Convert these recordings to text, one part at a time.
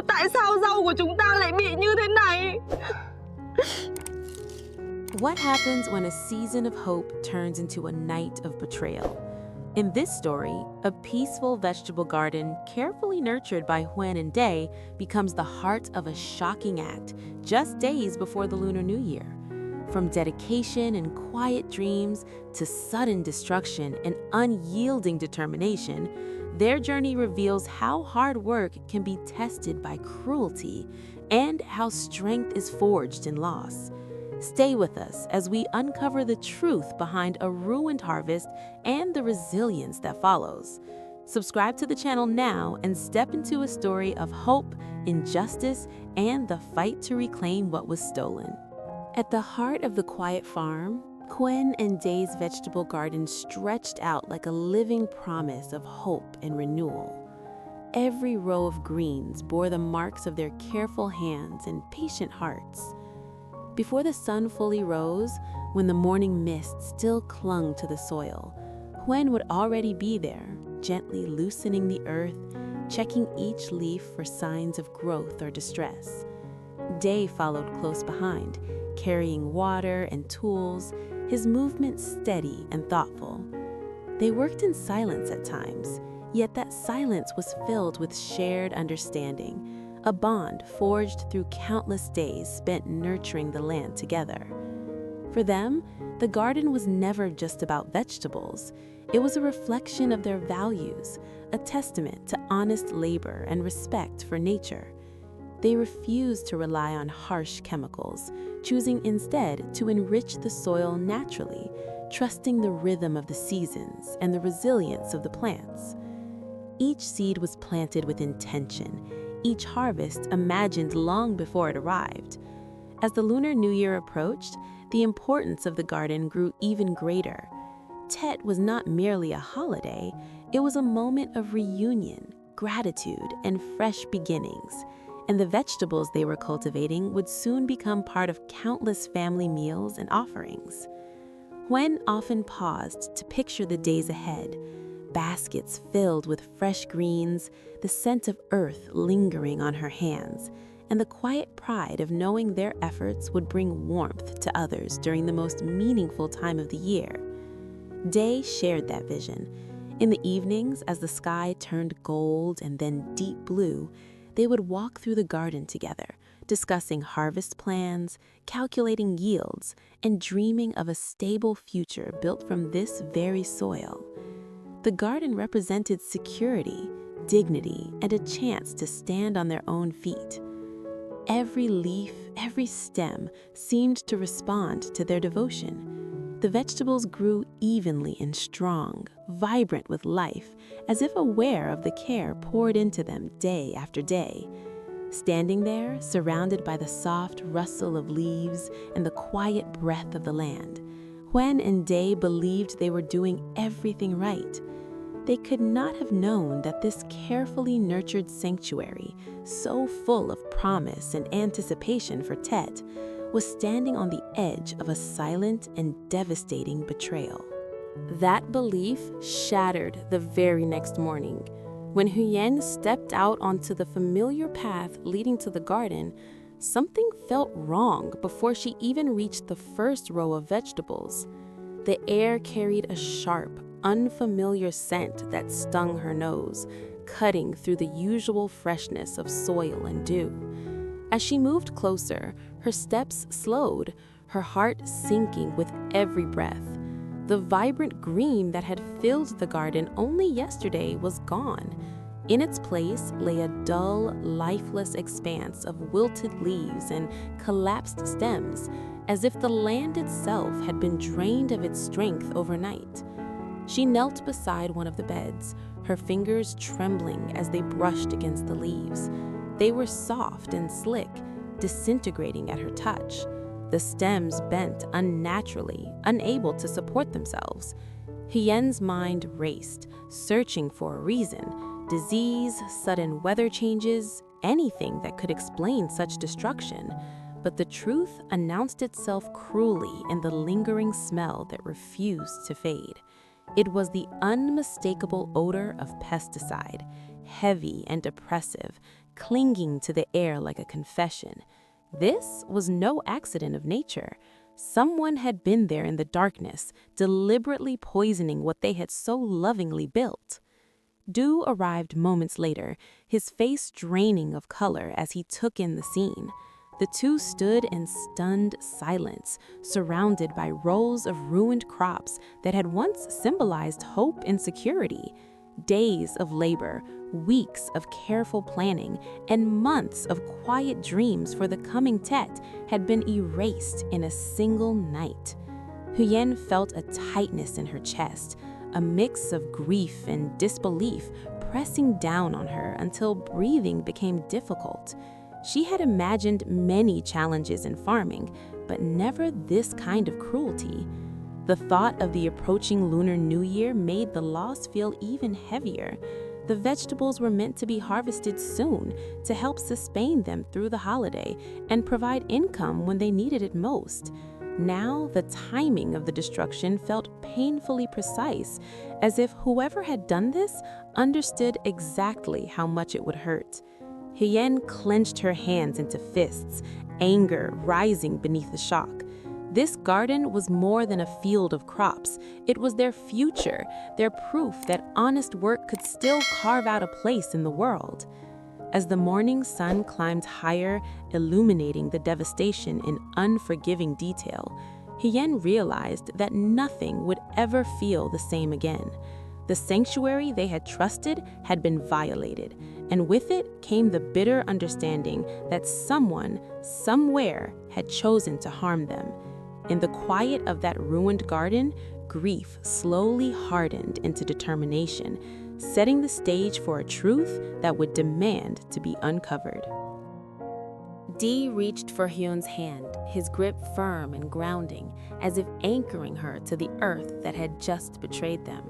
Tại sao rau của chúng ta lại bị như thế này? What happens when a season of hope turns into a night of betrayal? In this story, a peaceful vegetable garden, carefully nurtured by Huyen and Day, becomes the heart of a shocking act just days before the Lunar New Year. From dedication and quiet dreams to sudden destruction and unyielding determination, their journey reveals how hard work can be tested by cruelty and how strength is forged in loss. Stay with us as we uncover the truth behind a ruined harvest and the resilience that follows. Subscribe to the channel now and step into a story of hope, injustice, and the fight to reclaim what was stolen. At the heart of the quiet farm, Huyen and Day's vegetable garden stretched out like a living promise of hope and renewal. Every row of greens bore the marks of their careful hands and patient hearts. Before the sun fully rose, when the morning mist still clung to the soil, Huyen would already be there, gently loosening the earth, checking each leaf for signs of growth or distress. Day followed close behind, carrying water and tools, his movements steady and thoughtful. They worked in silence at times, yet that silence was filled with shared understanding, a bond forged through countless days spent nurturing the land together. For them, the garden was never just about vegetables. It was a reflection of their values, a testament to honest labor and respect for nature. They refused to rely on harsh chemicals, choosing instead to enrich the soil naturally, trusting the rhythm of the seasons and the resilience of the plants. Each seed was planted with intention, each harvest imagined long before it arrived. As the Lunar New Year approached, the importance of the garden grew even greater. Tet was not merely a holiday, it was a moment of reunion, gratitude, and fresh beginnings. And the vegetables they were cultivating would soon become part of countless family meals and offerings. Huyen often paused to picture the days ahead, baskets filled with fresh greens, the scent of earth lingering on her hands, and the quiet pride of knowing their efforts would bring warmth to others during the most meaningful time of the year. Day shared that vision. In the evenings, as the sky turned gold and then deep blue, they would walk through the garden together, discussing harvest plans, calculating yields, and dreaming of a stable future built from this very soil. The garden represented security, dignity, and a chance to stand on their own feet. Every leaf, every stem seemed to respond to their devotion. The vegetables grew evenly and strong, vibrant with life, as if aware of the care poured into them day after day. Standing there, surrounded by the soft rustle of leaves and the quiet breath of the land, Huyen and Day believed they were doing everything right. They could not have known that this carefully nurtured sanctuary, so full of promise and anticipation for Tet, was standing on the edge of a silent and devastating betrayal. That belief shattered the very next morning. When Huyen stepped out onto the familiar path leading to the garden, something felt wrong before she even reached the first row of vegetables. The air carried a sharp, unfamiliar scent that stung her nose, cutting through the usual freshness of soil and dew. As she moved closer, her steps slowed, her heart sinking with every breath. The vibrant green that had filled the garden only yesterday was gone. In its place lay a dull, lifeless expanse of wilted leaves and collapsed stems, as if the land itself had been drained of its strength overnight. She knelt beside one of the beds, her fingers trembling as they brushed against the leaves. They were soft and slick, disintegrating at her touch. The stems bent unnaturally, unable to support themselves. Huyen's mind raced, searching for a reason: disease, sudden weather changes, anything that could explain such destruction. But the truth announced itself cruelly in the lingering smell that refused to fade. It was the unmistakable odor of pesticide, heavy and oppressive, clinging to the air like a confession. This was no accident of nature. Someone had been there in the darkness, deliberately poisoning what they had so lovingly built. Du arrived moments later, his face draining of color as he took in the scene. The two stood in stunned silence, surrounded by rows of ruined crops that had once symbolized hope and security. Days of labor, weeks of careful planning, and months of quiet dreams for the coming Tet had been erased in a single night. Huyen felt a tightness in her chest, a mix of grief and disbelief pressing down on her until breathing became difficult. She had imagined many challenges in farming, but never this kind of cruelty. The thought of the approaching Lunar New Year made the loss feel even heavier. The vegetables were meant to be harvested soon to help sustain them through the holiday and provide income when they needed it most. Now, the timing of the destruction felt painfully precise, as if whoever had done this understood exactly how much it would hurt. Huyen clenched her hands into fists, anger rising beneath the shock. This garden was more than a field of crops. It was their future, their proof that honest work could still carve out a place in the world. As the morning sun climbed higher, illuminating the devastation in unforgiving detail, Huyen realized that nothing would ever feel the same again. The sanctuary they had trusted had been violated, and with it came the bitter understanding that someone, somewhere, had chosen to harm them. In the quiet of that ruined garden, grief slowly hardened into determination, setting the stage for a truth that would demand to be uncovered. Dee reached for Hyun's hand, his grip firm and grounding, as if anchoring her to the earth that had just betrayed them.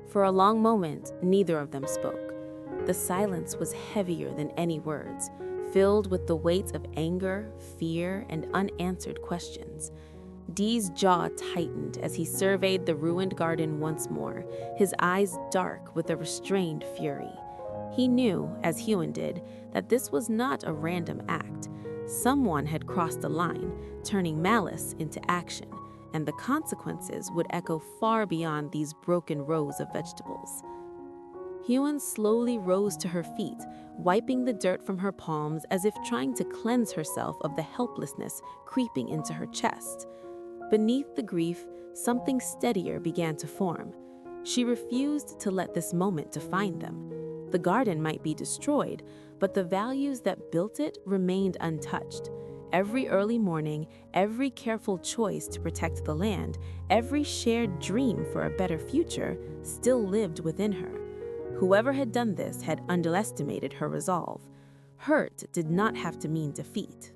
For a long moment, neither of them spoke. The silence was heavier than any words, filled with the weight of anger, fear, and unanswered questions. Dee's jaw tightened as he surveyed the ruined garden once more, his eyes dark with a restrained fury. He knew, as Huyen did, that this was not a random act. Someone had crossed a line, turning malice into action, and the consequences would echo far beyond these broken rows of vegetables. Huyen slowly rose to her feet, wiping the dirt from her palms as if trying to cleanse herself of the helplessness creeping into her chest. Beneath the grief, something steadier began to form. She refused to let this moment define them. The garden might be destroyed, but the values that built it remained untouched. Every early morning, every careful choice to protect the land, every shared dream for a better future still lived within her. Whoever had done this had underestimated her resolve. Hurt did not have to mean defeat.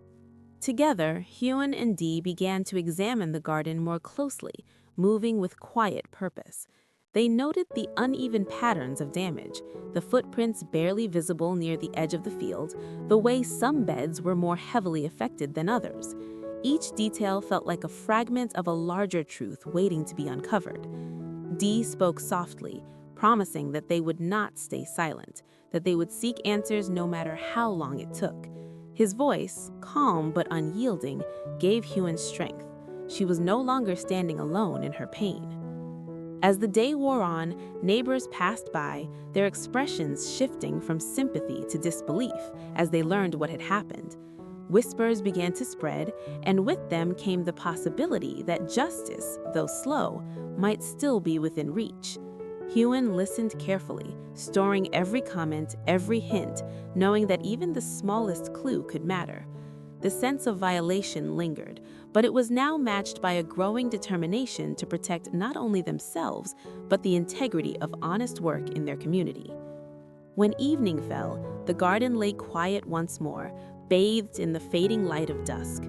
Together, Huyen and Dee began to examine the garden more closely, moving with quiet purpose. They noted the uneven patterns of damage, the footprints barely visible near the edge of the field, the way some beds were more heavily affected than others. Each detail felt like a fragment of a larger truth waiting to be uncovered. Dee spoke softly, promising that they would not stay silent, that they would seek answers no matter how long it took. His voice, calm but unyielding, gave Huyen strength. She was no longer standing alone in her pain. As the day wore on, neighbors passed by, their expressions shifting from sympathy to disbelief as they learned what had happened. Whispers began to spread, and with them came the possibility that justice, though slow, might still be within reach. Huyen listened carefully, storing every comment, every hint, knowing that even the smallest clue could matter. The sense of violation lingered, but it was now matched by a growing determination to protect not only themselves, but the integrity of honest work in their community. When evening fell, the garden lay quiet once more, bathed in the fading light of dusk.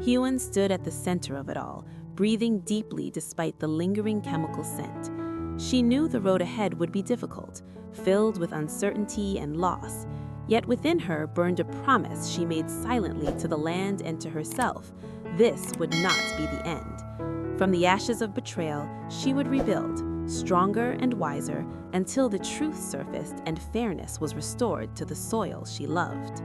Huyen stood at the center of it all, breathing deeply despite the lingering chemical scent. She knew the road ahead would be difficult, filled with uncertainty and loss. Yet within her burned a promise she made silently to the land and to herself. This would not be the end. From the ashes of betrayal, she would rebuild, stronger and wiser, until the truth surfaced and fairness was restored to the soil she loved.